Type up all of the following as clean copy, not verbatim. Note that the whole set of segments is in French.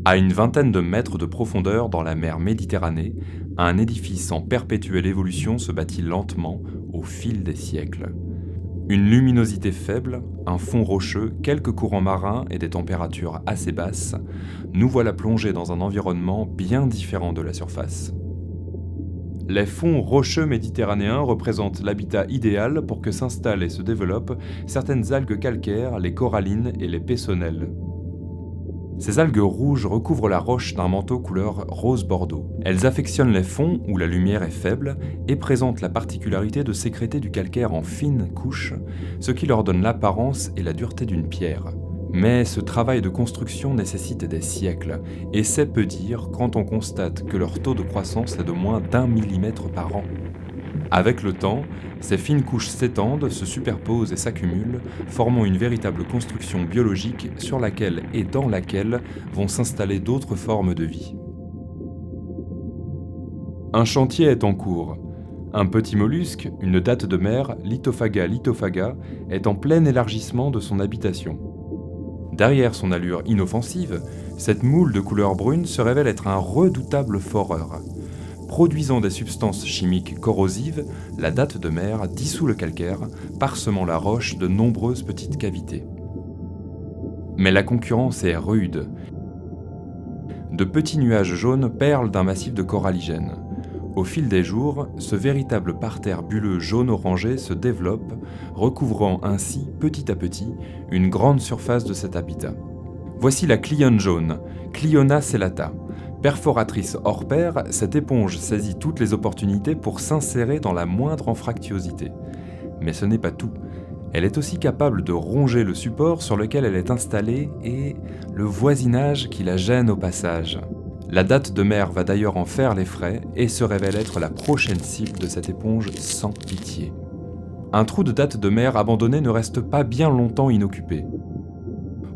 À une vingtaine de mètres de profondeur dans la mer Méditerranée, un édifice en perpétuelle évolution se bâtit lentement au fil des siècles. Une luminosité faible, un fond rocheux, quelques courants marins et des températures assez basses, nous voilà plongés dans un environnement bien différent de la surface. Les fonds rocheux méditerranéens représentent l'habitat idéal pour que s'installent et se développent certaines algues calcaires, les corallines et les pessonelles. Ces algues rouges recouvrent la roche d'un manteau couleur rose-bordeaux. Elles affectionnent les fonds où la lumière est faible et présentent la particularité de sécréter du calcaire en fines couches, ce qui leur donne l'apparence et la dureté d'une pierre. Mais ce travail de construction nécessite des siècles, et c'est peu dire quand on constate que leur taux de croissance est de moins d'1 millimètre par an. Avec le temps, ces fines couches s'étendent, se superposent et s'accumulent, formant une véritable construction biologique sur laquelle et dans laquelle vont s'installer d'autres formes de vie. Un chantier est en cours. Un petit mollusque, une datte de mer, Lithophaga litophaga, est en plein élargissement de son habitation. Derrière son allure inoffensive, cette moule de couleur brune se révèle être un redoutable foreur. Produisant des substances chimiques corrosives, la datte de mer dissout le calcaire, parsemant la roche de nombreuses petites cavités. Mais la concurrence est rude. De petits nuages jaunes perlent d'un massif de coralligènes. Au fil des jours, ce véritable parterre bulleux jaune-orangé se développe, recouvrant ainsi, petit à petit, une grande surface de cet habitat. Voici la clione jaune, Cliona celata. Perforatrice hors pair, cette éponge saisit toutes les opportunités pour s'insérer dans la moindre anfractuosité. Mais ce n'est pas tout. Elle est aussi capable de ronger le support sur lequel elle est installée et le voisinage qui la gêne au passage. La datte de mer va d'ailleurs en faire les frais et se révèle être la prochaine cible de cette éponge sans pitié. Un trou de datte de mer abandonné ne reste pas bien longtemps inoccupé.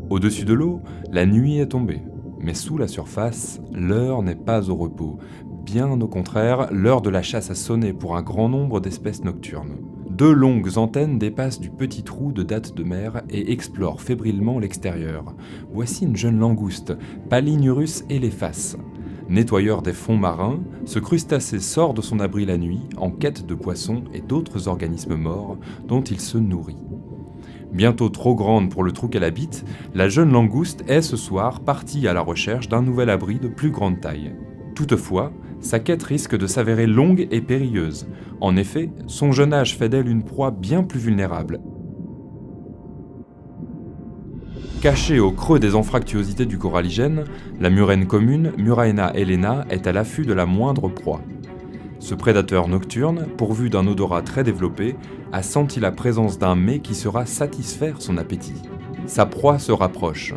Au-dessus de l'eau, la nuit est tombée. Mais sous la surface, l'heure n'est pas au repos. Bien au contraire, l'heure de la chasse a sonné pour un grand nombre d'espèces nocturnes. Deux longues antennes dépassent du petit trou de datte de mer et explorent fébrilement l'extérieur. Voici une jeune langouste, Palinurus elephas. Nettoyeur des fonds marins, ce crustacé sort de son abri la nuit en quête de poissons et d'autres organismes morts dont il se nourrit. Bientôt trop grande pour le trou qu'elle habite, la jeune langouste est ce soir partie à la recherche d'un nouvel abri de plus grande taille. Toutefois, sa quête risque de s'avérer longue et périlleuse. En effet, son jeune âge fait d'elle une proie bien plus vulnérable. Cachée au creux des anfractuosités du coralligène, la murène commune, Muraena helena, est à l'affût de la moindre proie. Ce prédateur nocturne, pourvu d'un odorat très développé, a senti la présence d'un mets qui saura satisfaire son appétit. Sa proie se rapproche.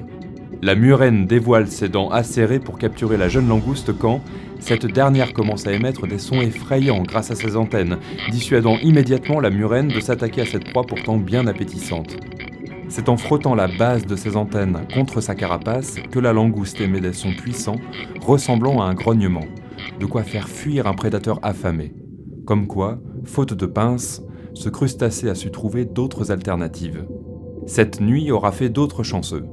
La murène dévoile ses dents acérées pour capturer la jeune langouste quand cette dernière commence à émettre des sons effrayants grâce à ses antennes, dissuadant immédiatement la murène de s'attaquer à cette proie pourtant bien appétissante. C'est en frottant la base de ses antennes contre sa carapace que la langouste émet des sons puissants, ressemblant à un grognement. De quoi faire fuir un prédateur affamé. Comme quoi, faute de pinces, ce crustacé a su trouver d'autres alternatives. Cette nuit aura fait d'autres chanceux.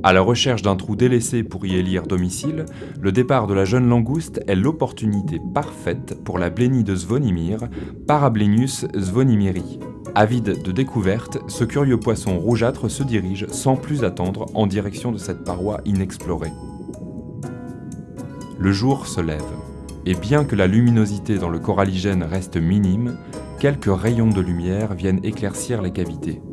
À la recherche d'un trou délaissé pour y élire domicile, le départ de la jeune langouste est l'opportunité parfaite pour la blénie de Zvonimir, Parablenus zvonimiri. Avide de découverte, ce curieux poisson rougeâtre se dirige sans plus attendre en direction de cette paroi inexplorée. Le jour se lève, et bien que la luminosité dans le coralligène reste minime, quelques rayons de lumière viennent éclaircir les cavités.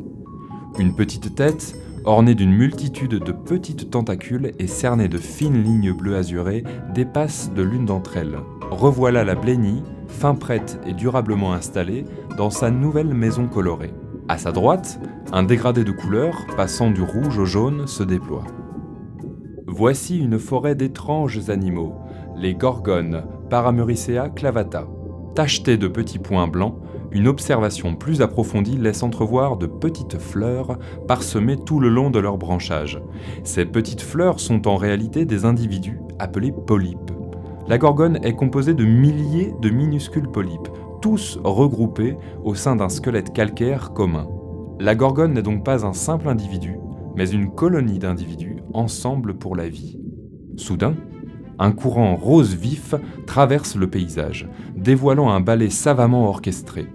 Une petite tête, ornée d'une multitude de petites tentacules et cernée de fines lignes bleu azurées, dépasse de l'une d'entre elles. Revoilà la blénie, fin prête et durablement installée, dans sa nouvelle maison colorée. À sa droite, un dégradé de couleurs, passant du rouge au jaune, se déploie. Voici une forêt d'étranges animaux, les gorgones, Paramuricea clavata. Tachetées de petits points blancs, une observation plus approfondie laisse entrevoir de petites fleurs parsemées tout le long de leur branchage. Ces petites fleurs sont en réalité des individus appelés polypes. La gorgone est composée de milliers de minuscules polypes, tous regroupés au sein d'un squelette calcaire commun. La gorgone n'est donc pas un simple individu, mais une colonie d'individus ensemble pour la vie. Soudain, un courant rose vif traverse le paysage, dévoilant un ballet savamment orchestré.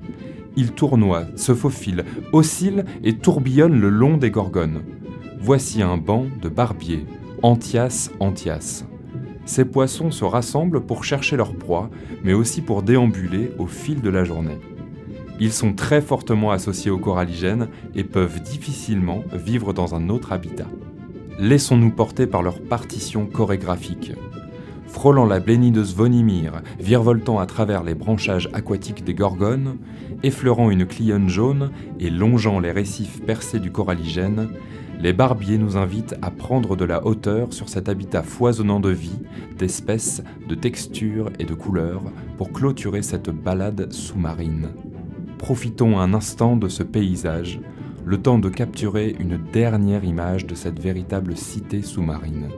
Il tournoie, se faufile, oscille et tourbillonne le long des gorgones. Voici un banc de barbiers, Anthias Anthias. Ces poissons se rassemblent pour chercher leur proie, mais aussi pour déambuler au fil de la journée. Ils sont très fortement associés aux coralligènes et peuvent difficilement vivre dans un autre habitat. Laissons-nous porter par leur partition chorégraphique. Frôlant la blénie de Zvonimir, virevoltant à travers les branchages aquatiques des gorgones, effleurant une clione jaune et longeant les récifs percés du coralligène, les barbiers nous invitent à prendre de la hauteur sur cet habitat foisonnant de vie, d'espèces, de textures et de couleurs pour clôturer cette balade sous-marine. Profitons un instant de ce paysage, le temps de capturer une dernière image de cette véritable cité sous-marine.